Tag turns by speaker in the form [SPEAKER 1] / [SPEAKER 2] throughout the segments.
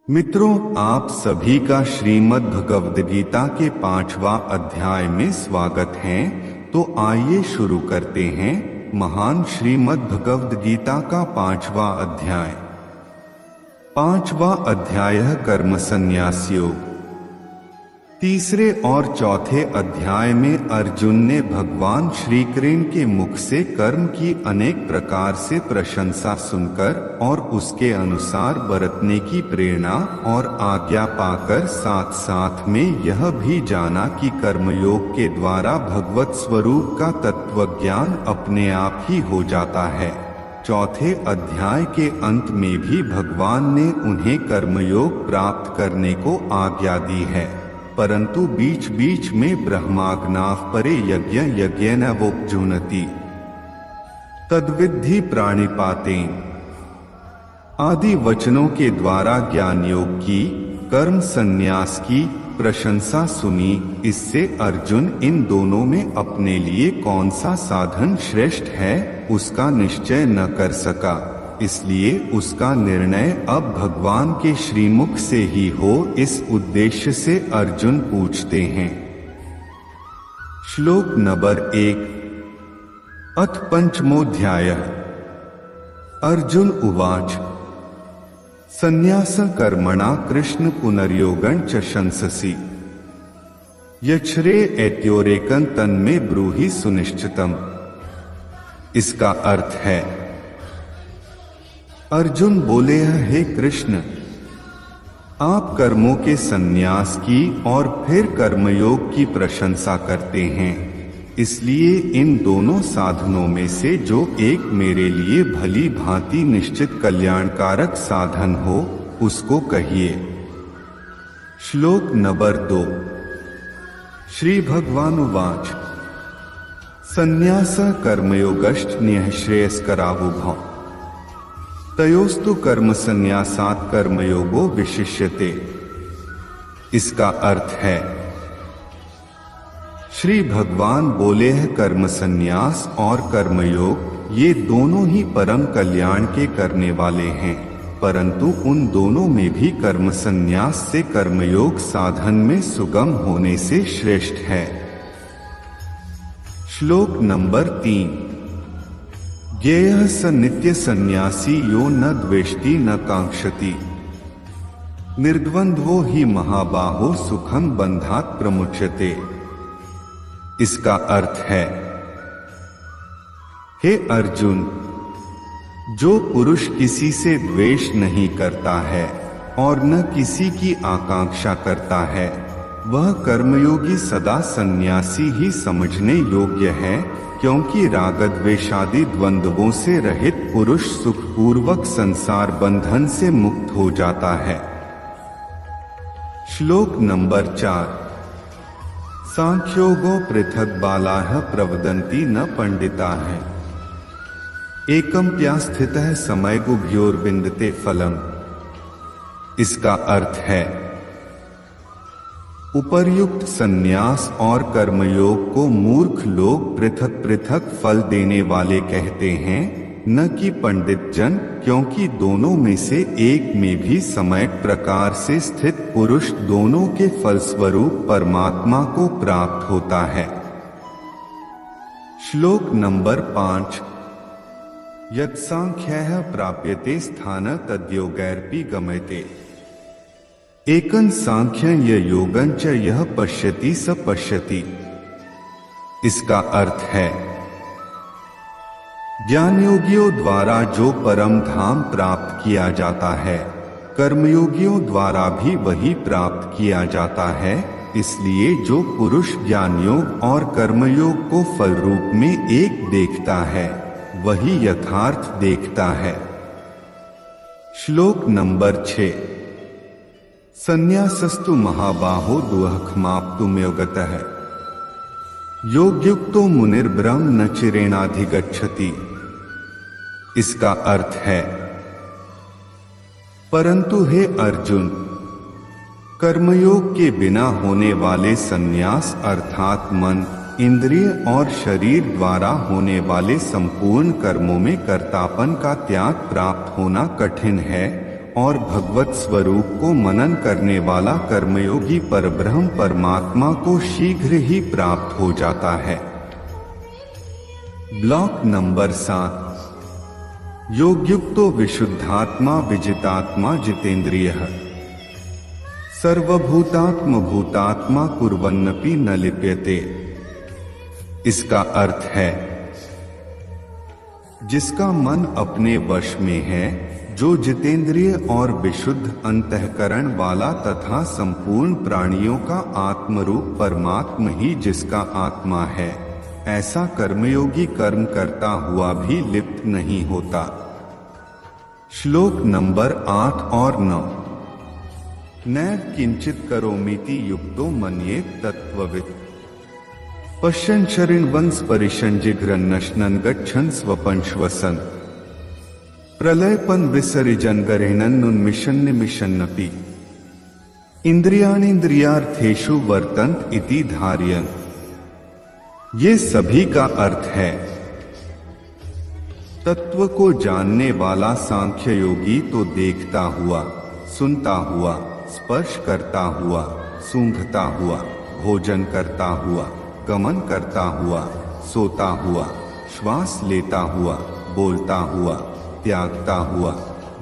[SPEAKER 1] मित्रों, आप सभी का श्रीमद् भगवद गीता के 5वां अध्याय में स्वागत है। तो आइए शुरू करते हैं महान श्रीमद् भगवद गीता का 5वां अध्याय। 5वां अध्याय कर्म संन्यास योग। तीसरे और चौथे अध्याय में अर्जुन ने भगवान श्री कृष्ण के मुख से कर्म की अनेक प्रकार से प्रशंसा सुनकर और उसके अनुसार बरतने की प्रेरणा और आज्ञा पाकर साथ साथ में यह भी जाना कि कर्मयोग के द्वारा भगवत स्वरूप का तत्व ज्ञान अपने आप ही हो जाता है। चौथे अध्याय के अंत में भी भगवान ने उन्हें कर्मयोग प्राप्त करने को आज्ञा दी है, परंतु बीच बीच में ब्रह्माग्नाः परे यज्ञ यज्ञेन वोपजुनति तद्विद्धि प्राणिपातेन आदि वचनों के द्वारा ज्ञान योग की, कर्म संन्यास की प्रशंसा सुनी। इससे अर्जुन इन दोनों में अपने लिए कौन सा साधन श्रेष्ठ है उसका निश्चय न कर सका, इसलिए उसका निर्णय अब भगवान के श्रीमुख से ही हो। इस उद्देश्य से अर्जुन पूछते हैं। श्लोक नंबर 1। अथ पंचमोऽध्यायः। अर्जुन उवाच संन्यास कर्मणा कृष्ण पुनर्योगं च शंससि यच्छ्रे एत्योरेकं तन्मे ब्रूहि सुनिश्चितम्। इसका अर्थ है, अर्जुन बोले, हे कृष्ण, आप कर्मों के संन्यास की और फिर कर्मयोग की प्रशंसा करते हैं, इसलिए इन दोनों साधनों में से जो एक मेरे लिए भली भांति निश्चित कल्याणकारक साधन हो उसको कहिए। श्लोक नंबर 2। श्री भगवान उवाच संन्यास कर्मयोगश्च न्यश्रेयस्करावुभौ तयोस्तु कर्म संन्यासात् कर्मयोगो विशिष्यते। इसका अर्थ है, श्री भगवान बोले हैं, कर्म संन्यास और कर्मयोग ये दोनों ही परम कल्याण के करने वाले हैं, परंतु उन दोनों में भी कर्म संन्यास से कर्मयोग साधन में सुगम होने से श्रेष्ठ है। श्लोक नंबर 3। ज्ञेयः स नित्य सन्यासी यो न द्वेष्टि न कांक्षति निर्द्वंद्वो हि महाबाहो सुखं बंधात् प्रमुच्यते। इसका अर्थ है, हे अर्जुन, जो पुरुष किसी से द्वेष नहीं करता है और न किसी की आकांक्षा करता है, वह कर्मयोगी सदा सन्यासी ही समझने योग्य है, क्योंकि रागद्वेषादि द्वंद्वों से रहित पुरुष सुखपूर्वक संसार बंधन से मुक्त हो जाता है। श्लोक नंबर 4। सांख्योगो पृथक बालाः प्रवदन्ति न पंडिताः एकं प्यास्थितः समयगुभ्योर्विन्दते फलम्। इसका अर्थ है, उपर्युक्त संन्यास और कर्मयोग को मूर्ख लोग पृथक पृथक फल देने वाले कहते हैं, न कि पंडित जन, क्योंकि दोनों में से एक में भी सम्यक प्रकार से स्थित पुरुष दोनों के फलस्वरूप परमात्मा को प्राप्त होता है। श्लोक नंबर 5। यत्सांख्यः प्राप्यते स्थान तद्योगैरपि गम्यते एकं सांख्यं य योगं च यः पश्यति स पश्यति। इसका अर्थ है, ज्ञानयोगियों द्वारा जो परम धाम प्राप्त किया जाता है, कर्मयोगियों द्वारा भी वही प्राप्त किया जाता है। इसलिए जो पुरुष ज्ञानयोग और कर्मयोग को फल रूप में एक देखता है, वही यथार्थ देखता है। श्लोक नंबर 6। संन्यासस्तु महाबाहो दुःखमाप्तुम्योगतः योगयुक्तो मुनिर्ब्रह्म न चिरेणाधिगच्छति। इसका अर्थ है, परंतु हे अर्जुन, कर्मयोग के बिना होने वाले संन्यास अर्थात मन, इंद्रिय और शरीर द्वारा होने वाले संपूर्ण कर्मों में कर्तापन का त्याग प्राप्त होना कठिन है, और भगवत स्वरूप को मनन करने वाला कर्मयोगी परब्रह्म परमात्मा को शीघ्र ही प्राप्त हो जाता है। Block number 7। योगयुक्तो विशुद्धात्मा विजितात्मा जितेंद्रियः सर्वभूतात्म भूतात्मा कुर्वन्नपि न लिप्यते। इसका अर्थ है, जिसका मन अपने वश में है, जो जितेंद्रिय और विशुद्ध अंतःकरण वाला तथा संपूर्ण प्राणियों का आत्मरूप परमात्मा ही जिसका आत्मा है, ऐसा कर्मयोगी कर्म करता हुआ भी लिप्त नहीं होता। श्लोक नंबर 8 और 9। नैव किंचित करोमीति युक्तो मन्येत तत्त्ववित् पश्यन् शरिण्वन् स्परिशन् जिघ्रन्नश्नन् गच्छन् स्वपन् श्वसन् प्रलयपन् विसर्जन् गरेणन्नुन्मिषन्निमिषन्नपि इंद्रियाणीन्द्रियार्थेषु वर्तन्त इति धारयन्। ये सभी का अर्थ है, तत्व को जानने वाला सांख्य योगी तो देखता हुआ, सुनता हुआ, स्पर्श करता हुआ, सूंघता हुआ, भोजन करता हुआ, गमन करता हुआ, सोता हुआ, श्वास लेता हुआ, बोलता हुआ, त्यागता हुआ,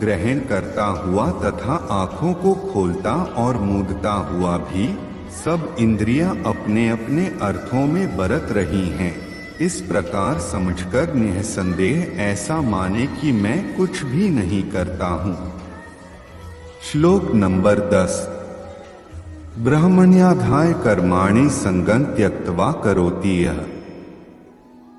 [SPEAKER 1] ग्रहण करता हुआ तथा आंखों को खोलता और मूंदता हुआ भी सब इंद्रियां अपने अपने अर्थों में बरत रही हैं। इस प्रकार समझकर निःसंदेह ऐसा माने कि मैं कुछ भी नहीं करता हूँ। श्लोक नंबर 10। ब्रह्मण्याधाय कर्माणि संगं त्यक्त्वा करोति यः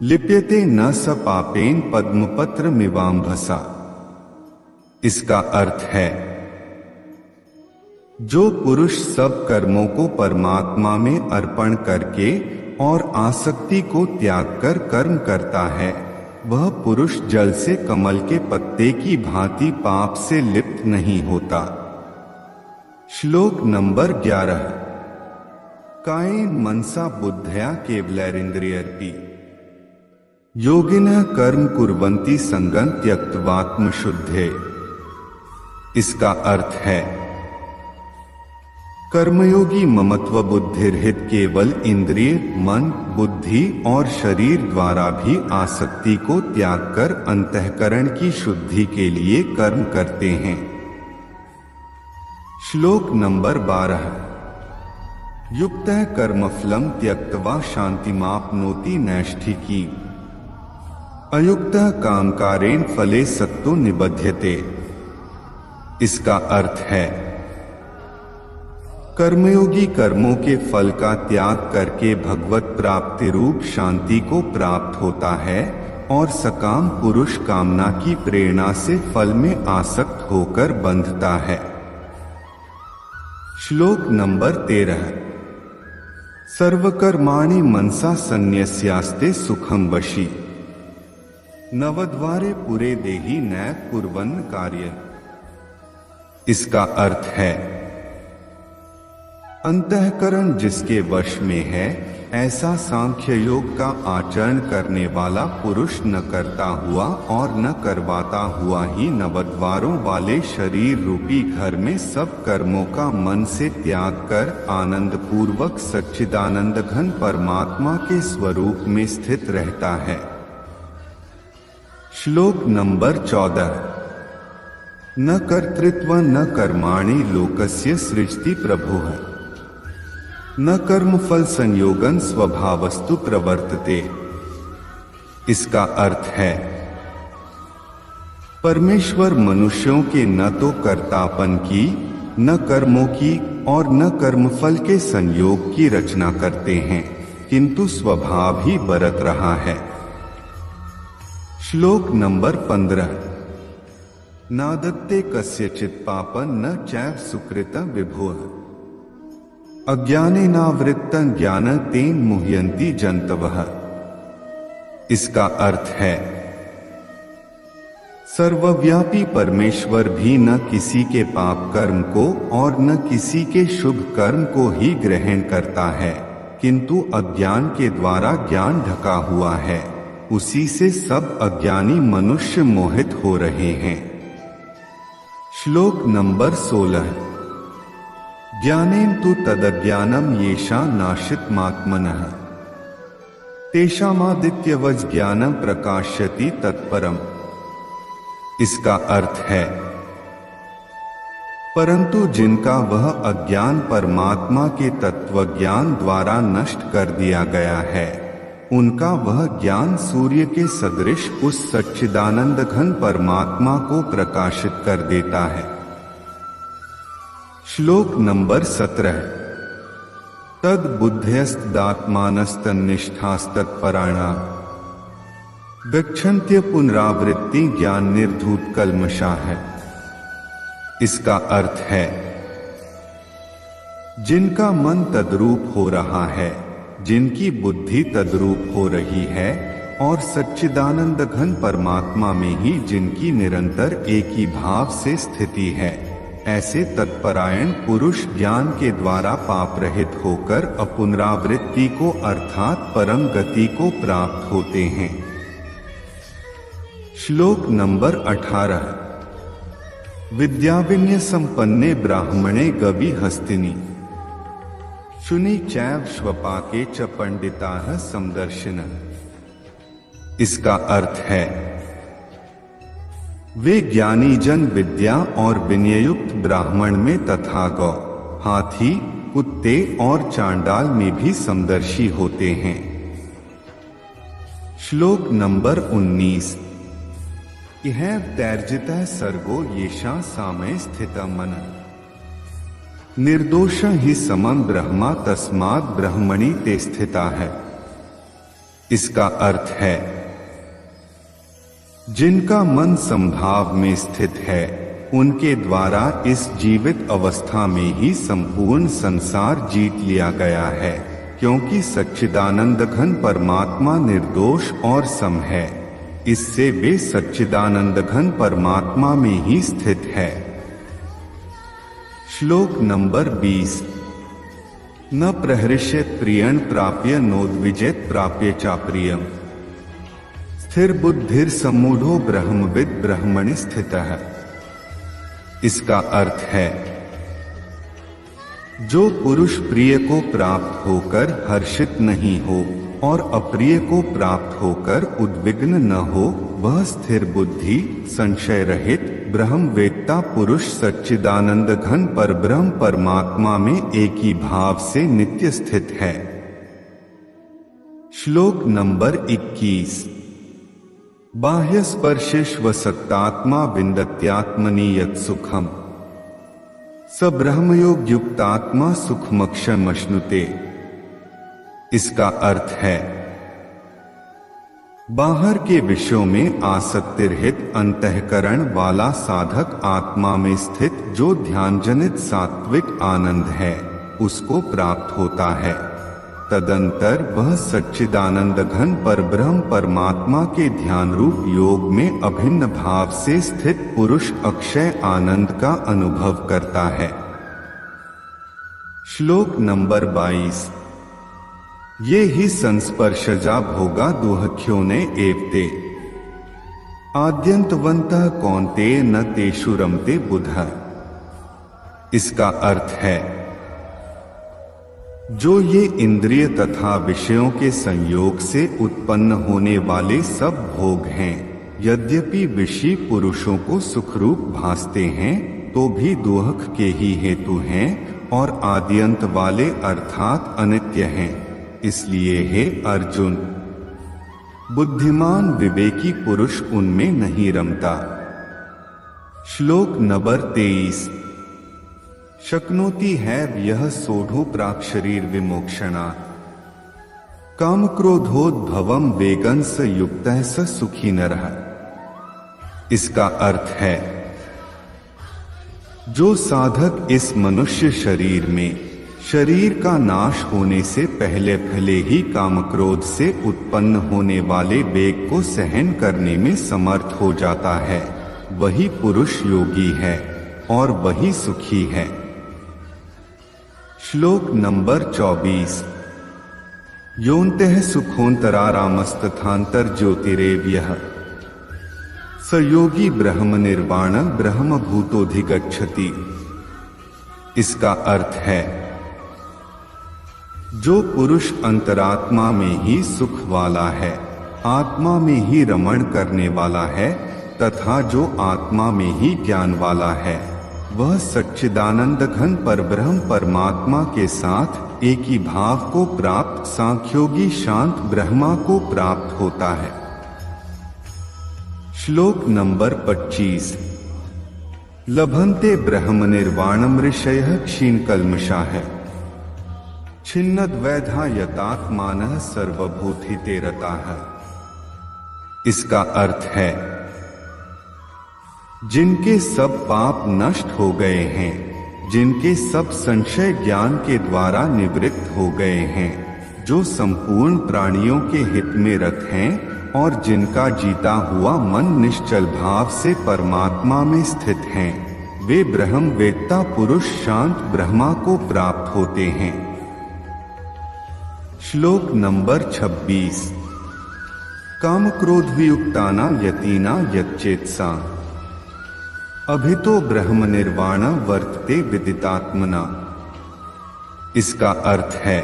[SPEAKER 1] लिप्यते न स पापेन पद्मपत्रमिवाम्भसा। इसका अर्थ है, जो पुरुष सब कर्मों को परमात्मा में अर्पण करके और आसक्ति को त्याग कर कर्म करता है, वह पुरुष जल से कमल के पत्ते की भांति पाप से लिप्त नहीं होता। श्लोक नंबर 11। कायेन मनसा बुद्धया केवलैरिन्द्रियर्पि योगिनः कर्म कुर्वन्ति संगं त्यक्त्वात्मशुद्धये। इसका अर्थ है, कर्मयोगी ममत्व बुद्धिरहित केवल इंद्रिय, मन, बुद्धि और शरीर द्वारा भी आसक्ति को त्याग कर अंतःकरण की शुद्धि के लिए कर्म करते हैं। श्लोक नंबर 12। युक्तः कर्मफलं त्यक्त्वा शान्तिमाप्नोति नैष्ठिकीम् अयुक्तः कामकारेण फले सक्तो निबध्यते। इसका अर्थ है, कर्मयोगी कर्मों के फल का त्याग करके भगवत प्राप्ति रूप शांति को प्राप्त होता है और सकाम पुरुष कामना की प्रेरणा से फल में आसक्त होकर बंधता है। श्लोक नंबर 13। सर्वकर्माणि मनसा संन्यस्यास्ते सुखं वशी नवद्वारे पुरे देहि नैव कुर्वन् कार्यम्। इसका अर्थ है, अंतःकरण जिसके वश में है, ऐसा सांख्य योग का आचरण करने वाला पुरुष न करता हुआ और न करवाता हुआ ही नवद्वारों वाले शरीर रूपी घर में सब कर्मों का मन से त्याग कर आनंद पूर्वक सच्चिदानंद घन परमात्मा के स्वरूप में स्थित रहता है। श्लोक नंबर 14। न कर्तृत्व न कर्माणि लोकस्य सृजति प्रभुः न कर्मफल संयोगन स्वभावस्तु प्रवर्तते। इसका अर्थ है, परमेश्वर मनुष्यों के न तो कर्तापन की, न कर्मों की और न कर्मफल के संयोग की रचना करते हैं, किंतु स्वभाव ही बरत रहा है। श्लोक नंबर 15। नादत्ते कस्यचित् पापं न चैव सुकृतं विभुः अज्ञानेनावृत्तं ज्ञानं तेन मुह्यन्ति जन्तवः। इसका अर्थ है, सर्वव्यापी परमेश्वर भी न किसी के पाप कर्म को और न किसी के शुभ कर्म को ही ग्रहण करता है, किंतु अज्ञान के द्वारा ज्ञान ढका हुआ है, उसी से सब अज्ञानी मनुष्य मोहित हो रहे हैं। श्लोक नंबर 16। ज्ञानेन तु तदज्ञानम येषा नाशितमात्मनः तेषामादित्यवज ज्ञानम प्रकाश्यति तत्परम। इसका अर्थ है, परंतु जिनका वह अज्ञान परमात्मा के तत्व ज्ञान द्वारा नष्ट कर दिया गया है, उनका वह ज्ञान सूर्य के सदृश उस सच्चिदानंद घन परमात्मा को प्रकाशित कर देता है। श्लोक नंबर 17। तद बुद्ध्यस्तदात्मानस्तन्निष्ठास्तत्पराणाम् गच्छन्त्य पुनरावृत्ति ज्ञान निर्धूत कल्मषा है। इसका अर्थ है, जिनका मन तद्रूप हो रहा है, जिनकी बुद्धि तद्रूप हो रही है और सच्चिदानंद घन परमात्मा में ही जिनकी निरंतर एक ही भाव से स्थिति है, ऐसे तत्परायण पुरुष ज्ञान के द्वारा पाप रहित होकर अपुनरावृत्ति को अर्थात परम गति को प्राप्त होते हैं। श्लोक नंबर 18। विद्याविनय संपन्ने ब्राह्मणे गवि हस्तिनी शुनि चैव श्वपाके च पंडिताः समदर्शिनः। इसका अर्थ है, वे ज्ञानी जन विद्या और विनययुक्त ब्राह्मण में तथा गौ, हाथी, कुत्ते और चांडाल में भी समदर्शी होते हैं। श्लोक नंबर 19। इह तैर्जितः सर्गो येषां सामये स्थितः मनः निर्दोष ही समं ब्रह्मा तस्मात् ब्रह्मणि ते स्थिता है। इसका अर्थ है, जिनका मन संभाव में स्थित है, उनके द्वारा इस जीवित अवस्था में ही संपूर्ण संसार जीत लिया गया है, क्योंकि सच्चिदानंद घन परमात्मा निर्दोष और सम है, इससे वे सच्चिदानंद घन परमात्मा में ही स्थित है। श्लोक नंबर 20। न प्रहृष्यत प्रियं प्राप्य नोद्विजेत प्राप्य चाप्रियम स्थिर बुद्धिर सम्मूढ़ो ब्रह्मविद ब्रह्मणि स्थितः। इसका अर्थ है, जो पुरुष प्रिय को प्राप्त होकर हर्षित नहीं हो और अप्रिय को प्राप्त होकर उद्विग्न न हो, वह स्थिर बुद्धि, संशय रहित ब्रह्मवेत्ता पुरुष सच्चिदानंद घन परब्रह्म परमात्मा में एक ही भाव से नित्य स्थित है। श्लोक नंबर 21। बाह्य स्पर्शेष्वसक्तात्मा विन्दत्यात्मनि यत् सुखम स ब्रह्मयोग युक्तात्मा सुखमक्षमश्नुते। इसका अर्थ है, बाहर के विषयों में आसक्ति रहित अंतःकरण वाला साधक आत्मा में स्थित जो ध्यानजनित सात्विक आनंद है, उसको प्राप्त होता है। तदंतर वह सच्चिदानंद घन परब्रह्म परमात्मा के ध्यान रूप योग में अभिन्न भाव से स्थित पुरुष अक्षय आनंद का अनुभव करता है। श्लोक नंबर 22। ये ही संस्पर्शजा भोगा दुहख्यो ने एवते आद्यंतवंतः कौन्तेय न तेषु रमते बुधः। इसका अर्थ है, जो ये इंद्रिय तथा विषयों के संयोग से उत्पन्न होने वाले सब भोग हैं, यद्यपि विषयी पुरुषों को सुखरूप भासते हैं, तो भी दुहख के ही हेतु हैं और आद्यंत वाले अर्थात अनित्य हैं। इसलिए हे अर्जुन, बुद्धिमान विवेकी पुरुष उनमें नहीं रमता। श्लोक नंबर 23। शक्नोति है यह सोढ़ो प्राक शरीर विमोक्षणात् काम क्रोधोद्भवम वेगन स युक्तः स सुखी नरः। इसका अर्थ है, जो साधक इस मनुष्य शरीर में शरीर का नाश होने से पहले ही काम क्रोध से उत्पन्न होने वाले वेग को सहन करने में समर्थ हो जाता है, वही पुरुष योगी है और वही सुखी है। श्लोक नंबर 24। योऽन्तः सुखोऽन्तरारामस्तथान्तर्ज्योतिरेव यः स योगी ब्रह्म निर्वाण ब्रह्म भूतोधिगच्छति। इसका अर्थ है, जो पुरुष अंतरात्मा में ही सुख वाला है, आत्मा में ही रमण करने वाला है तथा जो आत्मा में ही ज्ञान वाला है, वह सच्चिदानंद घन परब्रह्म परमात्मा के साथ एक ही भाव को प्राप्त सांख्योगी शांत ब्रह्मा को प्राप्त होता है। श्लोक नंबर 25। लभन्ते ब्रह्म निर्वाणम ऋषयः क्षीणकल्मषाः छिन्नद्वैधा यतात्मानः सर्वभूतिते रताः। इसका अर्थ है, जिनके सब पाप नष्ट हो गए हैं, जिनके सब संशय ज्ञान के द्वारा निवृत्त हो गए हैं, जो संपूर्ण प्राणियों के हित में रत हैं और जिनका जीता हुआ मन निश्चल भाव से परमात्मा में स्थित हैं, वे ब्रह्म वेत्ता पुरुष शांत ब्रह्मा को प्राप्त होते हैं। श्लोक नंबर 26। काम क्रोध वियुक्ताना यतीना यच्चेतसा अभितो ब्रह्म निर्वाण वर्तते विदितात्मना। इसका अर्थ है,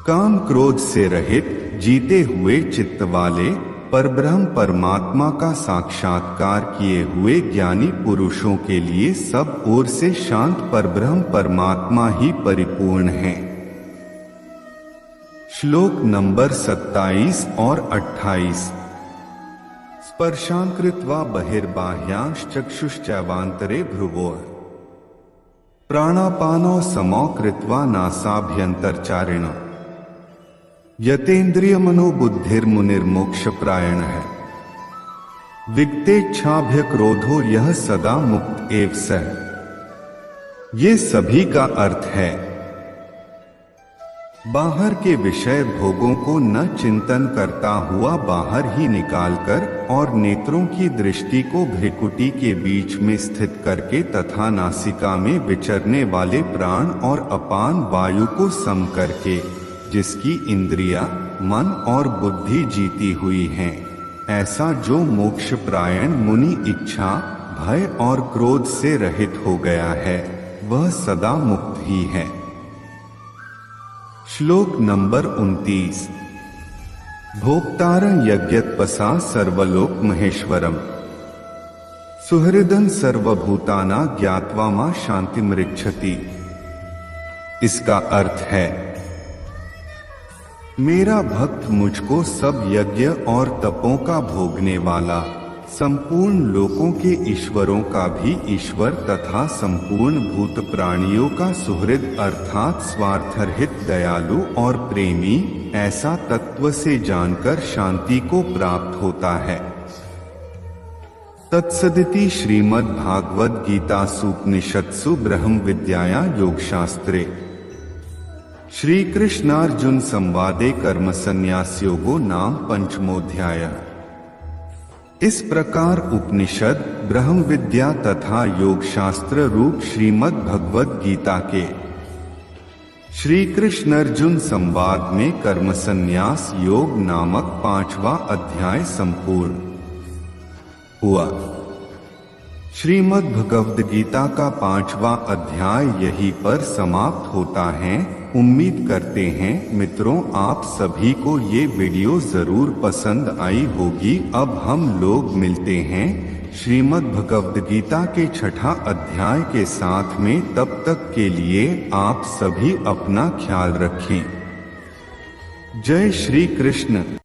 [SPEAKER 1] काम क्रोध से रहित जीते हुए चित्त वाले परब्रह्म परमात्मा का साक्षात्कार किए हुए ज्ञानी पुरुषों के लिए सब ओर से शांत परब्रह्म परमात्मा ही परिपूर्ण है। श्लोक नंबर 27 और 28। स्पर्शान् कृत्वा बहिर्बाह्यांश्चक्षुश्चैवान्तरे भ्रुवोः प्राणापानौ समौ कृत्वा नासाभ्यन्तरचारिणः यतेन्द्रिय मनोबुद्धिर्मुनिर्मोक्षप्रायण है विगतेच्छाभ्य क्रोधो यह सदा मुक्त एव सः। ये सभी का अर्थ है, बाहर के विषय भोगों को न चिंतन करता हुआ बाहर ही निकालकर और नेत्रों की दृष्टि को भ्रिकुटी के बीच में स्थित करके तथा नासिका में विचरने वाले प्राण और अपान वायु को सम करके जिसकी इंद्रिया, मन और बुद्धि जीती हुई हैं, ऐसा जो मोक्षप्रायण मुनि इच्छा, भय और क्रोध से रहित हो गया है, वह सदा मुक्त ही है। श्लोक नंबर 29। भोक्तारं यज्ञतपसा सर्वलोक महेश्वरम सुहृदं सर्वभूताना ज्ञात्वा मां शांतिमृच्छति। इसका अर्थ है, मेरा भक्त मुझको सब यज्ञ और तपों का भोगने वाला, संपूर्ण लोकों के ईश्वरों का भी ईश्वर तथा संपूर्ण भूत प्राणियों का सुहृद अर्थात स्वार्थरहित दयालु और प्रेमी, ऐसा तत्व से जानकर शांति को प्राप्त होता है। तत्सदिति श्रीमद्भागवत गीता सूपनिषत्सु ब्रह्म विद्याया योगशास्त्रे श्री कृष्णार्जुन संवादे कर्म संन्यास योगो नाम पंचमोध्याय। इस प्रकार उपनिषद, ब्रह्म विद्या तथा योग शास्त्र रूप श्रीमद् भगवद गीता के श्री कृष्ण अर्जुन संवाद में कर्म संन्यास योग नामक 5वां अध्याय संपूर्ण हुआ। श्रीमद् भगवद गीता का 5वां अध्याय यहीं पर समाप्त होता है। उम्मीद करते हैं मित्रों आप सभी को ये वीडियो जरूर पसंद आई होगी। अब हम लोग मिलते हैं श्रीमद् भगवद गीता के 6ठा अध्याय के साथ में। तब तक के लिए आप सभी अपना ख्याल रखें। जय श्री कृष्ण।